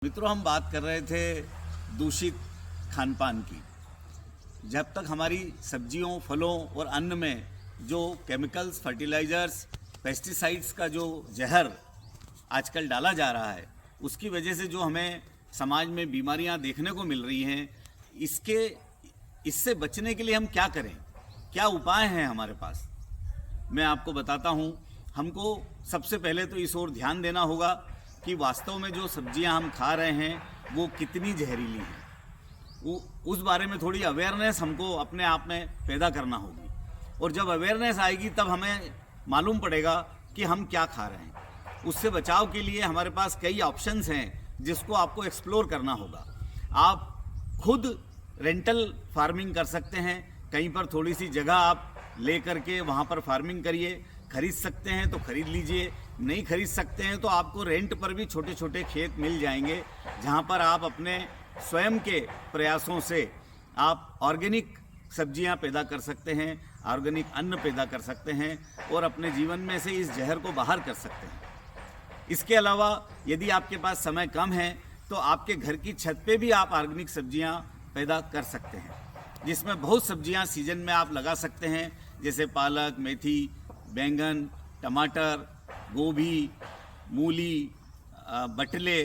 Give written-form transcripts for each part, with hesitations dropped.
मित्रों, हम बात कर रहे थे दूषित खान पान की। जब तक हमारी सब्जियों, फलों और अन्न में जो केमिकल्स, फर्टिलाइजर्स, पेस्टिसाइड्स का जो जहर आजकल डाला जा रहा है, उसकी वजह से जो हमें समाज में बीमारियां देखने को मिल रही हैं, इससे बचने के लिए हम क्या करें, क्या उपाय हैं हमारे पास, मैं आपको बताता हूं। हमको सबसे पहले तो इस ओर ध्यान देना होगा कि वास्तव में जो सब्जियां हम खा रहे हैं वो कितनी जहरीली हैं। उस बारे में थोड़ी अवेयरनेस हमको अपने आप में पैदा करना होगी, और जब अवेयरनेस आएगी तब हमें मालूम पड़ेगा कि हम क्या खा रहे हैं। उससे बचाव के लिए हमारे पास कई ऑप्शंस हैं जिसको आपको एक्सप्लोर करना होगा। आप खुद रेंटल फार्मिंग कर सकते हैं, कहीं पर थोड़ी सी जगह आप ले करके वहाँ पर फार्मिंग करिए। खरीद सकते हैं तो खरीद लीजिए, नहीं खरीद सकते हैं तो आपको रेंट पर भी छोटे छोटे खेत मिल जाएंगे, जहाँ पर आप अपने स्वयं के प्रयासों से आप ऑर्गेनिक सब्जियां पैदा कर सकते हैं, ऑर्गेनिक अन्न पैदा कर सकते हैं और अपने जीवन में से इस जहर को बाहर कर सकते हैं। इसके अलावा यदि आपके पास समय कम है तो आपके घर की छत पे भी आप ऑर्गेनिक सब्जियां पैदा कर सकते हैं, जिसमें बहुत सब्जियां सीजन में आप लगा सकते हैं, जैसे पालक, मेथी, बैंगन, टमाटर, गोभी, मूली, बटले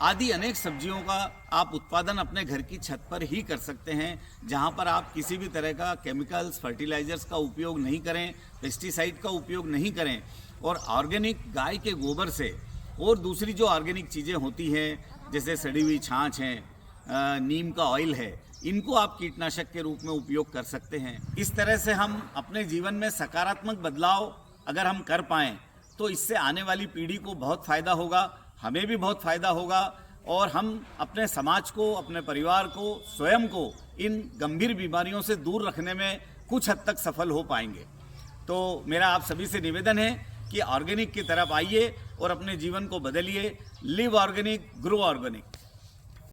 आदि अनेक सब्जियों का आप उत्पादन अपने घर की छत पर ही कर सकते हैं, जहां पर आप किसी भी तरह का केमिकल्स, फर्टिलाइजर्स का उपयोग नहीं करें, पेस्टिसाइड का उपयोग नहीं करें, और ऑर्गेनिक गाय के गोबर से और दूसरी जो ऑर्गेनिक चीज़ें होती हैं जैसे सड़ी हुई छाछ है, नीम का ऑयल है, इनको आप कीटनाशक के रूप में उपयोग कर सकते हैं। इस तरह से हम अपने जीवन में सकारात्मक बदलाव अगर हम कर पाएँ तो इससे आने वाली पीढ़ी को बहुत फ़ायदा होगा, हमें भी बहुत फ़ायदा होगा, और हम अपने समाज को, अपने परिवार को, स्वयं को इन गंभीर बीमारियों से दूर रखने में कुछ हद तक सफल हो पाएंगे। तो मेरा आप सभी से निवेदन है कि ऑर्गेनिक की तरफ आइए और अपने जीवन को बदलिए। Live organic, grow organic.